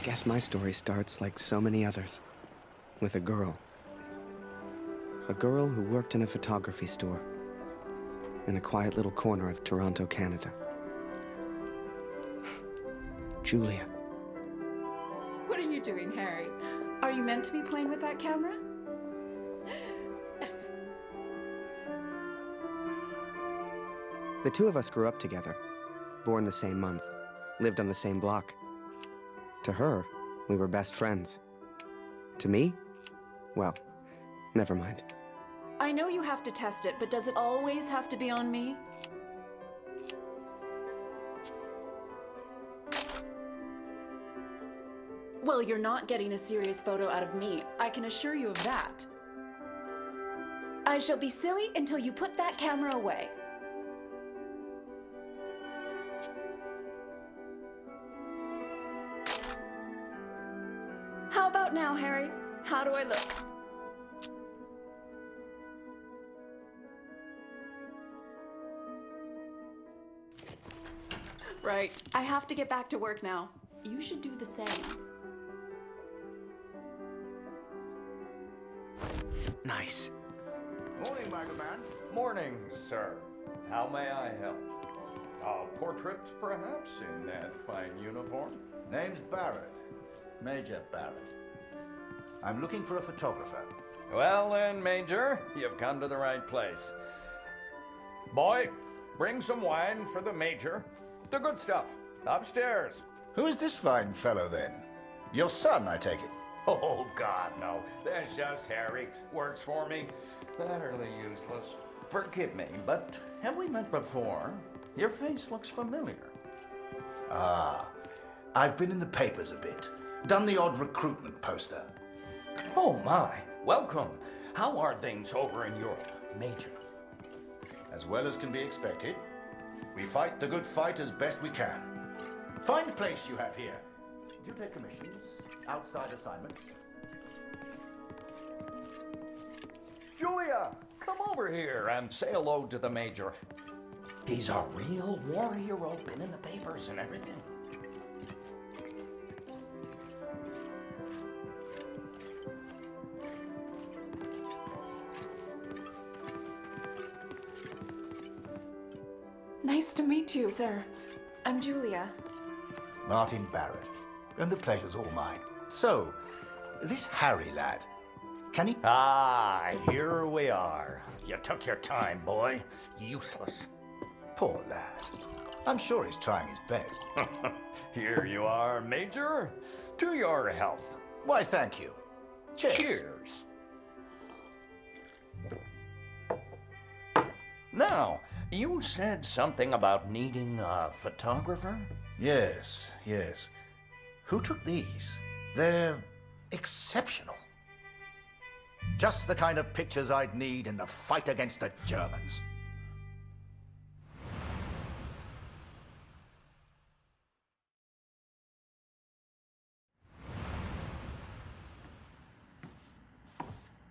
guess my story starts like so many others, with a girl. A girl who worked in a photography store in a quiet little corner of Toronto, Canada. Julia. What are you doing, Harry? Are you meant to be playing with that camera? The two of us grew up together, born the same month, lived on the same block. To her, we were best friends. To me, well, never mind. I know you have to test it, but does it always have to be on me? Well, you're not getting a serious photo out of me. I can assure you of that. I shall be silly until you put that camera away. How about now, Harry? How do I look? Right. I have to get back to work now. You should do the same. Nice. Morning, Baggerman. Morning, sir. How may I help? A portrait, perhaps, in that fine uniform? Name's Barrett. Major Barrett. I'm looking for a photographer. Well then, Major, you've come to the right place. Boy, bring some wine for the Major. The good stuff. Upstairs. Who is this fine fellow, then? Your son, I take it. Oh, God, no. That's just Harry. Works for me. Utterly useless. Forgive me, but have we met before? Your face looks familiar. Ah, I've been in the papers a bit. Done the odd recruitment poster. Oh, my. Welcome. How are things over in Europe, Major? As well as can be expected. We fight the good fight as best we can. Fine place you have here. Do you take commissions? Outside assignments? Julia, come over here and say hello to the Major. He's a real war hero, been in the papers and everything. Nice to meet you, sir. I'm Julia. Martin Barrett. And the pleasure's all mine. So, this Harry lad, can he... Ah, here we are. You took your time, boy. Useless. Poor lad. I'm sure he's trying his best. Here you are, Major. To your health. Why, thank you. Cheers. Cheers. Now, you said something about needing a photographer? Yes, yes. Who took these? They're exceptional. Just the kind of pictures I'd need in the fight against the Germans.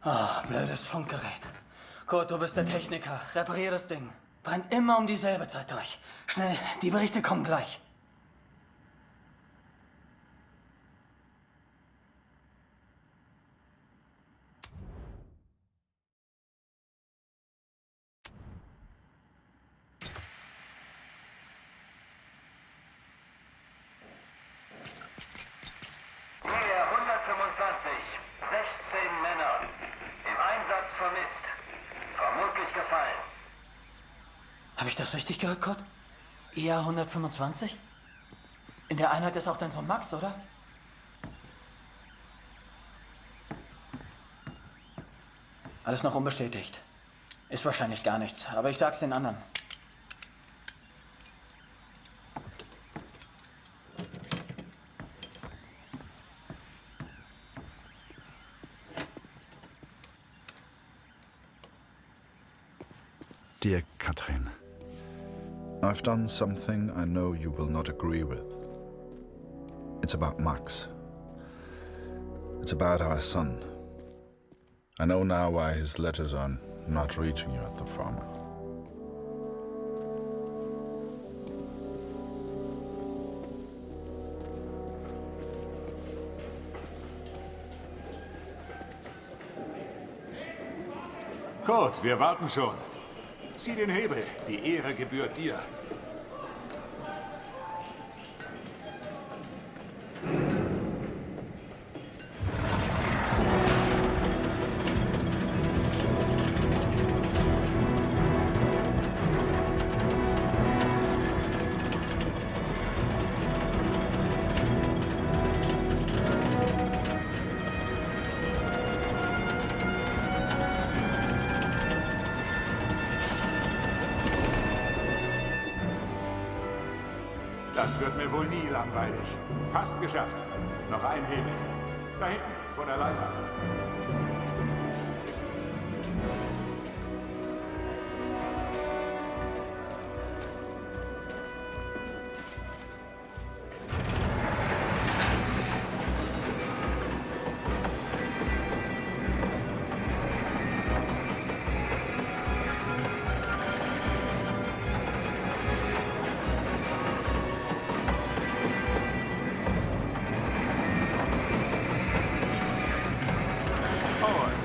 Ah, blödes Funkgerät. Kurt, du bist der Techniker. Reparier das Ding. Brennt immer um dieselbe Zeit durch. Schnell, die Berichte kommen gleich. Nähe 125, 16 Männer. Im Einsatz vermisst. Vermutlich gefallen. Habe ich das richtig gehört, Kurt? IA 125? In der Einheit ist auch dein Sohn Max, oder? Alles noch unbestätigt. Ist wahrscheinlich gar nichts, aber ich sag's den anderen. Dear Katrin, I've done something I know you will not agree with. It's about Max. It's about our son. I know now why his letters are not reaching you at the farm. Kurt, wir warten schon. Zieh den Hebel. Die Ehre gebührt dir. Das wird mir wohl nie langweilig. Fast geschafft. Noch ein Hebel. Da hinten, vor der Leiter.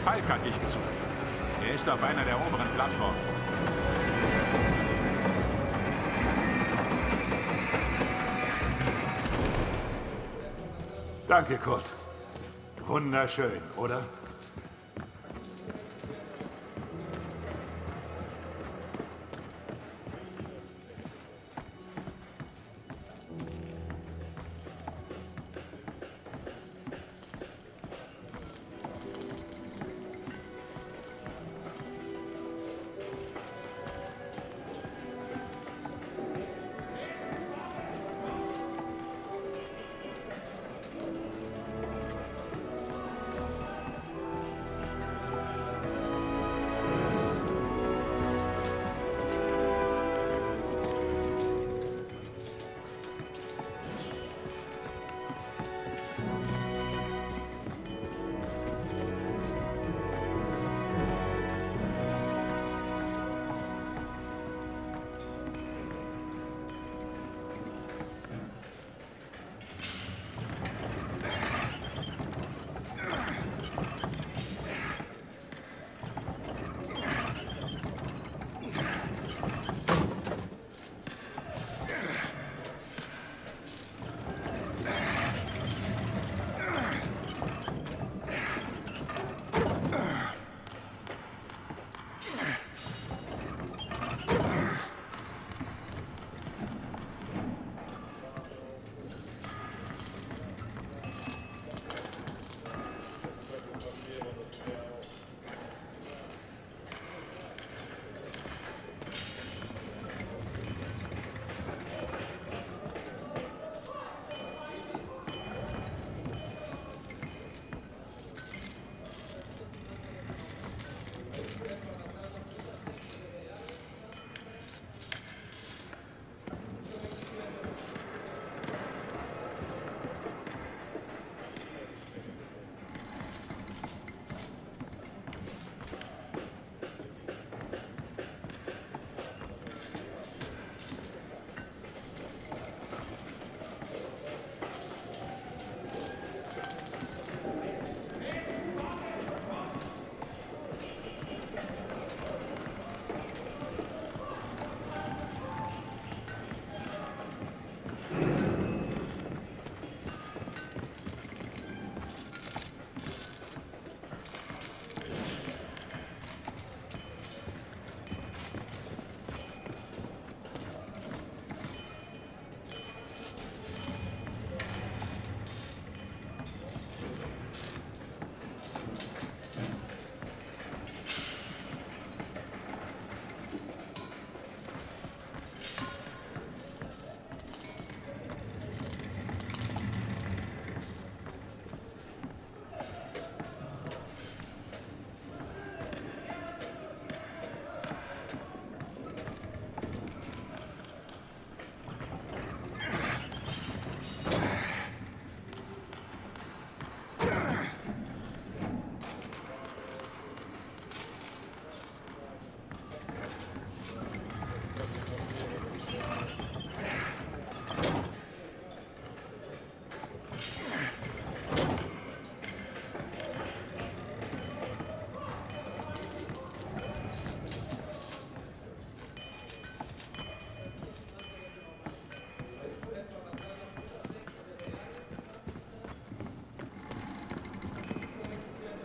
Falk hat dich gesucht. Er ist auf einer der oberen Plattformen. Danke, Kurt. Wunderschön, oder?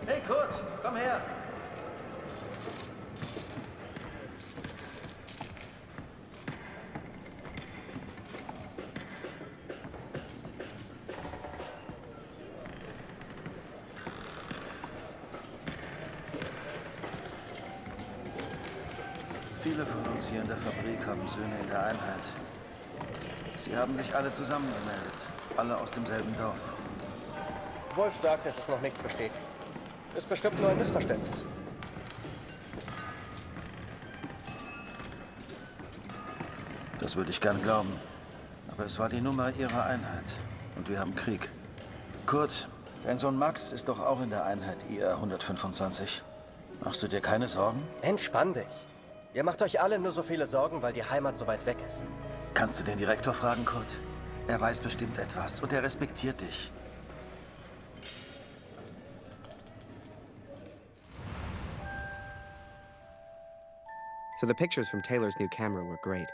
Hey Kurt, komm her. Viele von uns hier in der Fabrik haben Söhne in der Einheit. Sie haben sich alle zusammengemeldet. Alle aus demselben Dorf. Wolf sagt, dass es noch nichts besteht. Ist bestimmt nur ein Missverständnis. Das würde ich gern glauben. Aber es war die Nummer ihrer Einheit. Und wir haben Krieg. Kurt, dein Sohn Max ist doch auch in der Einheit IR 125. Machst du dir keine Sorgen? Entspann dich. Ihr macht euch alle nur so viele Sorgen, weil die Heimat so weit weg ist. Kannst du den Direktor fragen, Kurt? Er weiß bestimmt etwas und er respektiert dich. So the pictures from Taylor's new camera were great.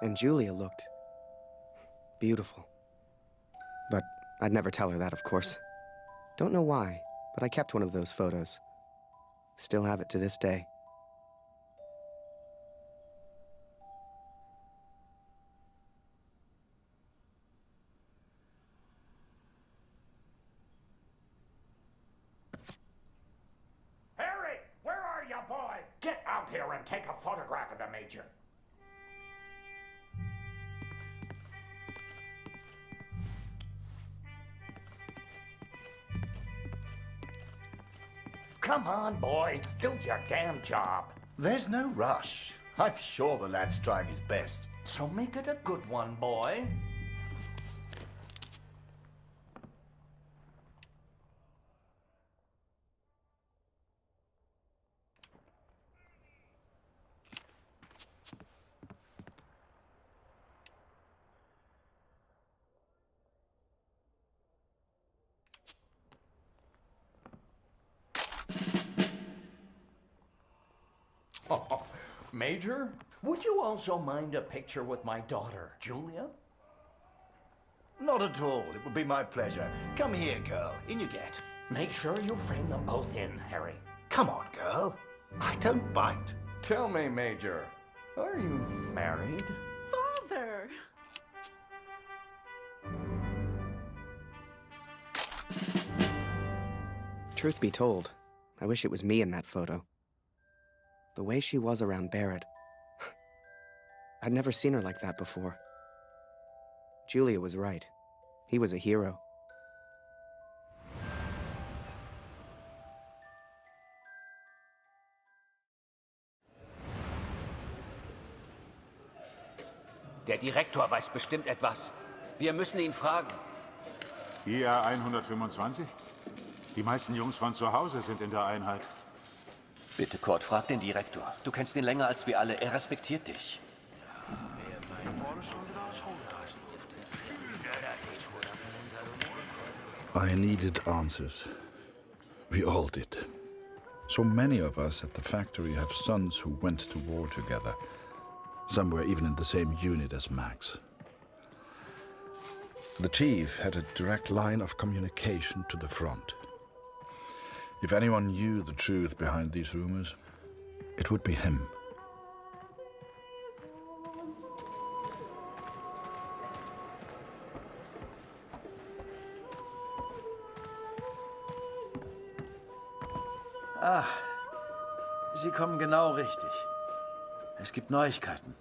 And Julia looked beautiful. But I'd never tell her that, of course. Don't know why, but I kept one of those photos. Still have it to this day. Harry, where are you, boy? Get out here and take a photograph of the Major. Come on, boy. Do your damn job. There's no rush. I'm sure the lad's trying his best. So make it a good one, boy. Oh, Major, would you also mind a picture with my daughter, Julia? Not at all. It would be my pleasure. Come here, girl. In you get. Make sure you frame them both in, Harry. Come on, girl. I don't bite. Tell me, Major, are you married? Father! Truth be told, I wish it was me in that photo. The way she was around Barrett. I'd never seen her like that before. Julia was right. He was a hero. Der Direktor weiß bestimmt etwas. Wir müssen ihn fragen. IR 125? Die meisten Jungs von zu Hause sind in der Einheit. Bitte, Kurt, frag den Direktor. Du kennst ihn länger als wir alle. Er respektiert dich. I needed answers. We all did. So many of us at the factory have sons who went to war together. Some were even in the same unit as Max. The chief had a direct line of communication to the front. If anyone knew the truth behind these rumors, it would be him. Ah, Sie kommen genau richtig. Es gibt Neuigkeiten.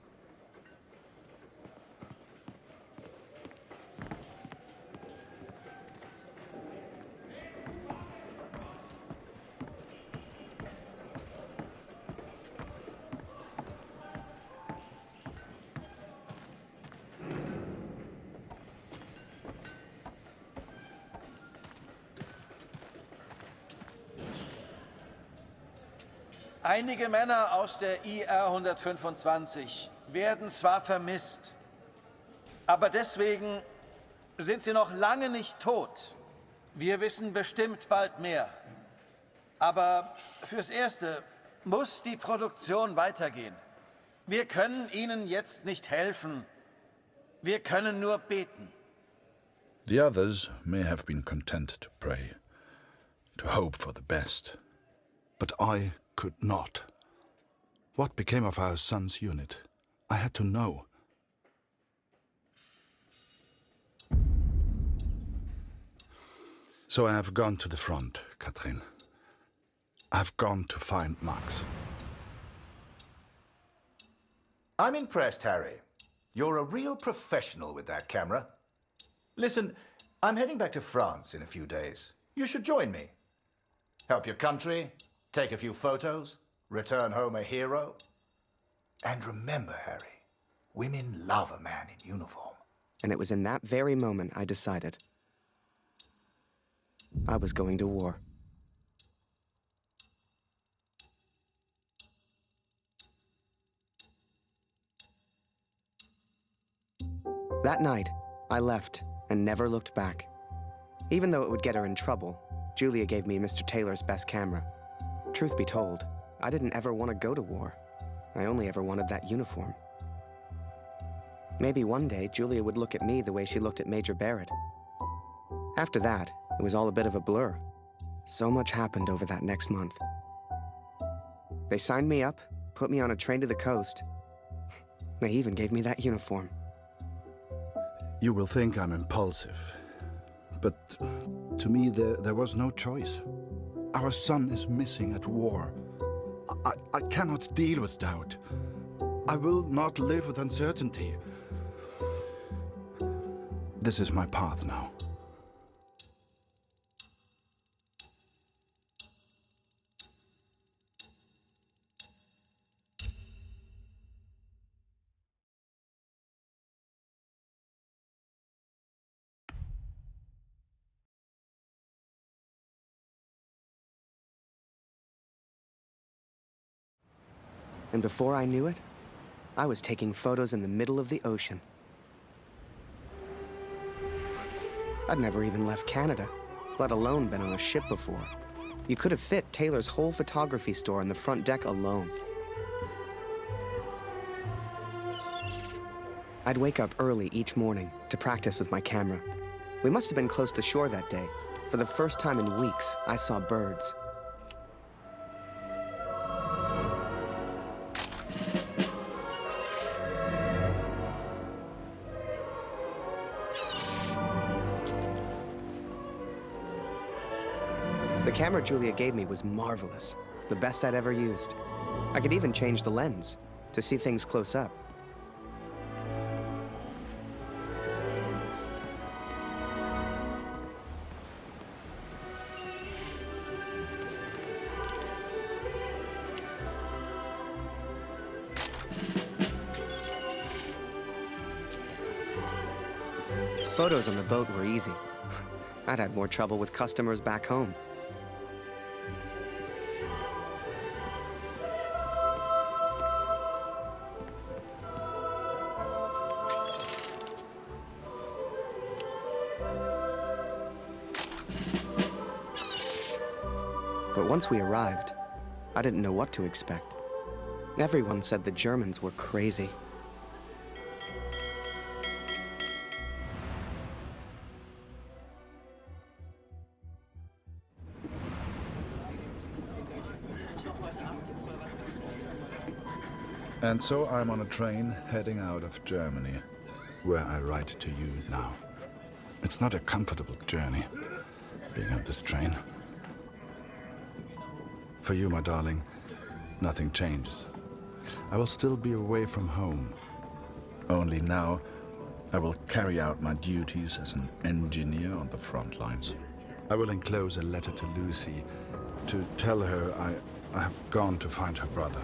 Einige Männer aus der IR 125 werden zwar vermisst, aber deswegen sind sie noch lange nicht tot. Wir wissen bestimmt bald mehr. Aber fürs Erste muss die Produktion weitergehen. Wir können ihnen jetzt nicht helfen. Wir können nur beten. The others may have been content to pray. to hope for the best. But I could not. What became of our son's unit? I had to know. So I have gone to the front, Katrin. I've gone to find Max. I'm impressed, Harry. You're a real professional with that camera. Listen, I'm heading back to France in a few days. You should join me. Help your country, take a few photos, return home a hero. And remember, Harry, women love a man in uniform. And it was in that very moment I decided I was going to war. That night, I left and never looked back. Even though it would get her in trouble, Julia gave me Mr. Taylor's best camera. Truth be told, I didn't ever want to go to war. I only ever wanted that uniform. Maybe one day Julia would look at me the way she looked at Major Barrett. After that, it was all a bit of a blur. So much happened over that next month. They signed me up, put me on a train to the coast. They even gave me that uniform. You will think I'm impulsive, but to me there was no choice. Our son is missing at war. I cannot deal with doubt. I will not live with uncertainty. This is my path now. And before I knew it, I was taking photos in the middle of the ocean. I'd never even left Canada, let alone been on a ship before. You could have fit Taylor's whole photography store on the front deck alone. I'd wake up early each morning to practice with my camera. We must have been close to shore that day. For the first time in weeks, I saw birds. The camera Julia gave me was marvelous, the best I'd ever used. I could even change the lens to see things close up. Photos on the boat were easy. I'd had more trouble with customers back home. But once we arrived, I didn't know what to expect. Everyone said the Germans were crazy. And so I'm on a train heading out of Germany, where I write to you now. It's not a comfortable journey, being on this train. For you, my darling, nothing changes. I will still be away from home. Only now, I will carry out my duties as an engineer on the front lines. I will enclose a letter to Lucy to tell her I have gone to find her brother.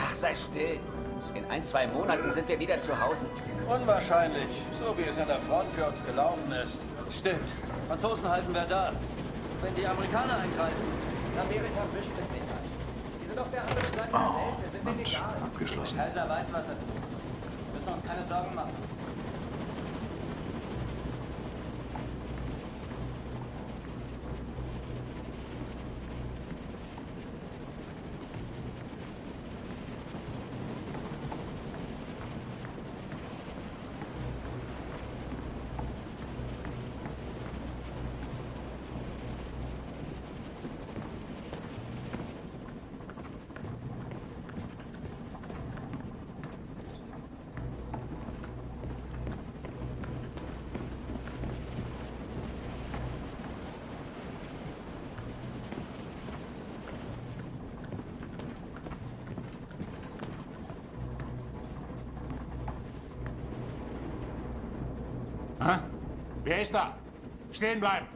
Ach, sei still. In 1-2 Monaten sind wir wieder zu Hause. Unwahrscheinlich, so wie es an der Front für uns gelaufen ist. Stimmt. Franzosen halten Verdun. Wenn die Amerikaner eingreifen. Amerika mischt sich nicht ein. Die sind auf der anderen Seite der Welt. Wir sind denen egal. Abgeschlossen. Der Kaiser weiß, was er tut. müssen uns keine Sorgen machen. Hä? Wer ist da? Stehen bleiben!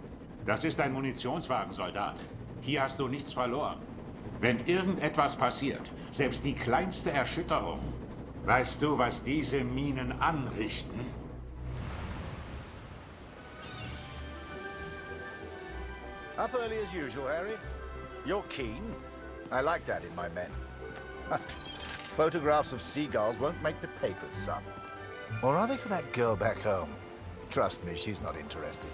Das ist ein Munitionswagen, Soldat. Hier hast du nichts verloren. Wenn irgendetwas passiert, selbst die kleinste Erschütterung, weißt du, was diese Minen anrichten? Up early as usual, Harry. You're keen. I like that in my men. Photographs of seagulls won't make the papers, son. Or are they for that girl back home? Trust me, she's not interested.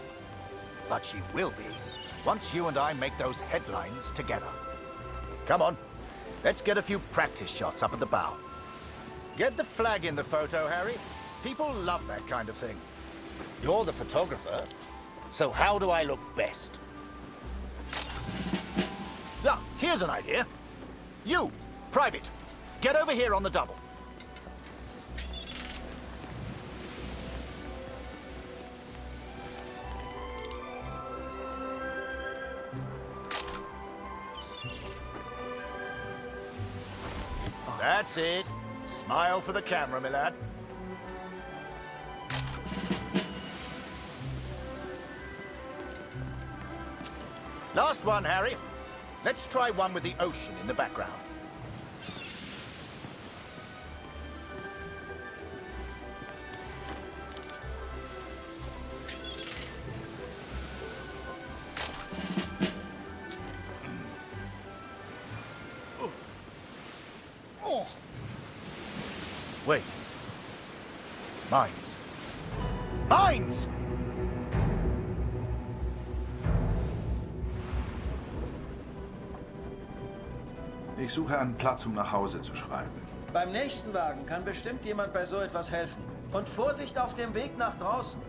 But she will be, once you and I make those headlines together. Come on, let's get a few practice shots up at the bow. Get the flag in the photo, Harry. People love that kind of thing. You're the photographer, so how do I look best? Yeah, here's an idea. You, Private, get over here on the double. That's it. Smile for the camera, my lad. Last one, Harry. Let's try one with the ocean in the background. Wait. Mines. Mines! Ich suche einen Platz, um nach Hause zu schreiben. Beim nächsten Wagen kann bestimmt jemand bei so etwas helfen. Und Vorsicht auf dem Weg nach draußen.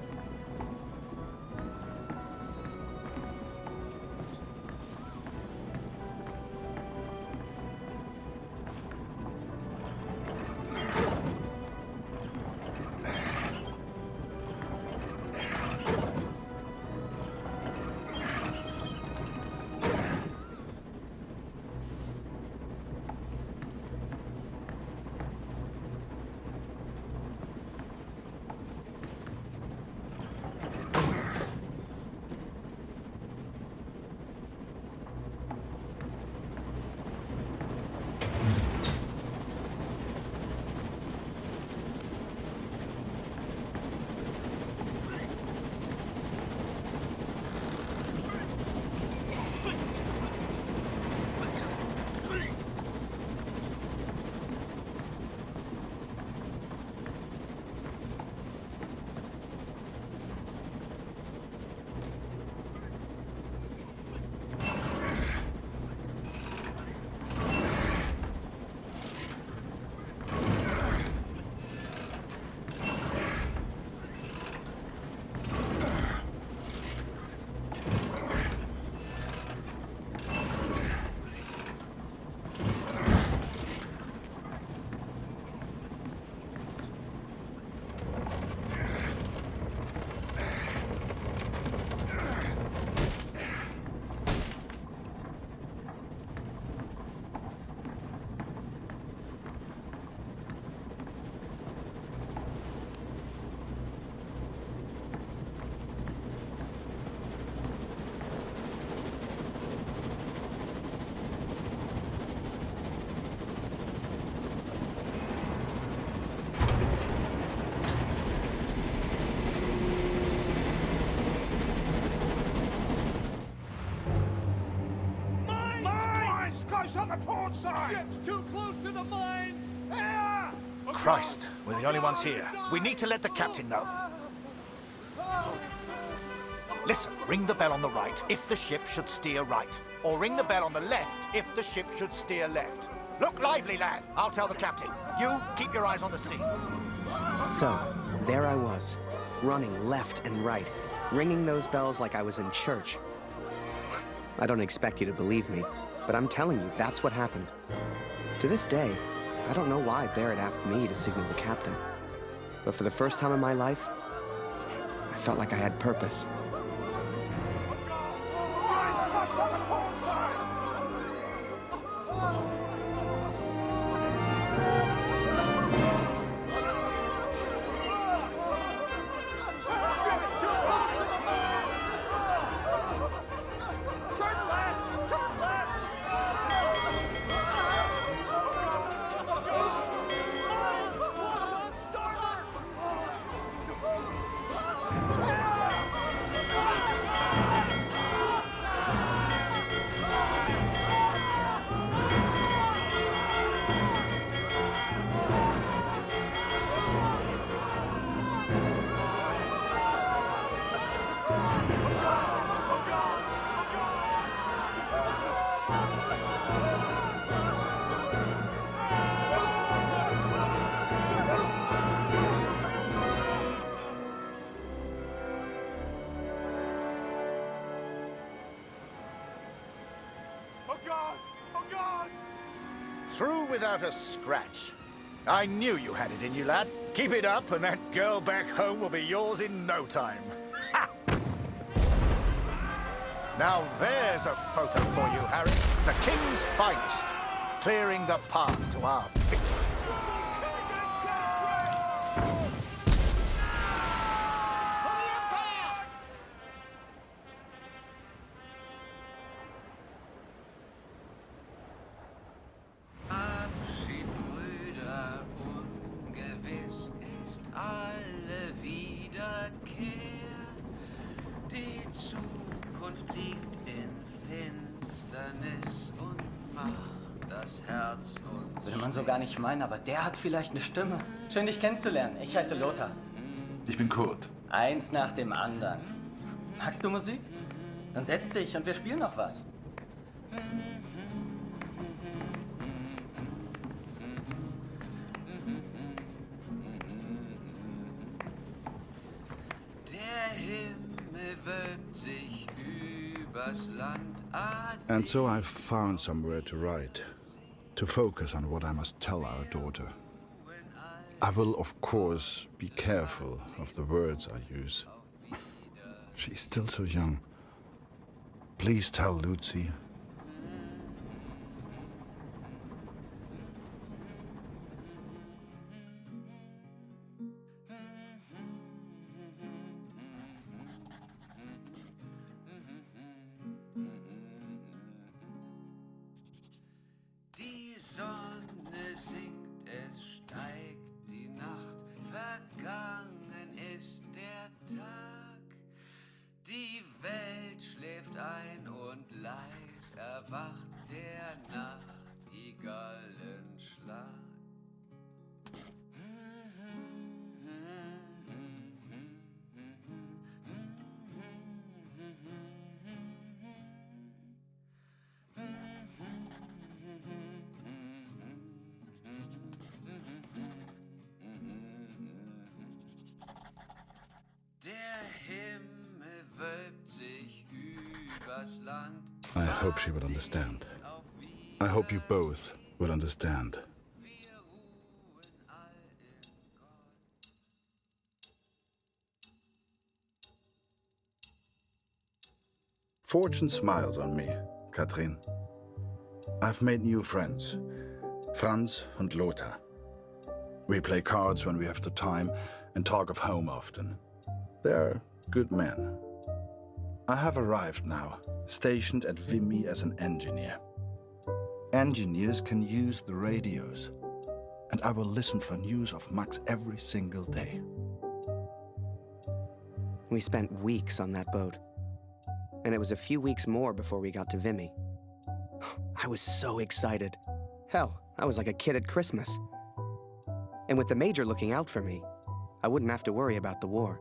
Close on the port side! Ship's too close to the mines! Here! Christ, we're the only ones here. We need to let the captain know. Listen, ring the bell on the right if the ship should steer right. Or ring the bell on the left if the ship should steer left. Look lively, lad. I'll tell the captain. You, keep your eyes on the sea. So, there I was, running left and right, ringing those bells like I was in church. I don't expect you to believe me, but I'm telling you, that's what happened. To this day, I don't know why Barrett asked me to signal the captain. But for the first time in my life, I felt like I had purpose. Through without a scratch. I knew you had it in you, lad. Keep it up, and that girl back home will be yours in no time. Ha! Now there's a photo for you, Harry. The King's finest, clearing the path to our victory. Will man so gar nicht meinen, aber der hat vielleicht eine Stimme. Schön, dich kennenzulernen. Ich heiße Lothar. Ich bin Kurt. Eins nach dem anderen. Magst du Musik? Dann setz dich und wir spielen noch was. Der Himmel wölbt sich übers Land. And so I've found somewhere to write, to focus on what I must tell our daughter. I will, of course, be careful of the words I use. She's still so young. Please tell Lucy. Die Sonne sinkt, es steigt die Nacht, vergangen ist der Tag. Die Welt schläft ein und leis erwacht der Nachtigallenschlag. Der Himmel wölbt sich übers Land. I hope she will understand. I hope you both will understand. Fortune smiles on me, Katrin. I've made new friends, Franz and Lothar. We play cards when we have the time and talk of home often. They're good men. I have arrived now, stationed at Vimy as an engineer. Engineers can use the radios, and I will listen for news of Max every single day. We spent weeks on that boat. And it was a few weeks more before we got to Vimy. I was so excited. Hell, I was like a kid at Christmas. And with the Major looking out for me, I wouldn't have to worry about the war.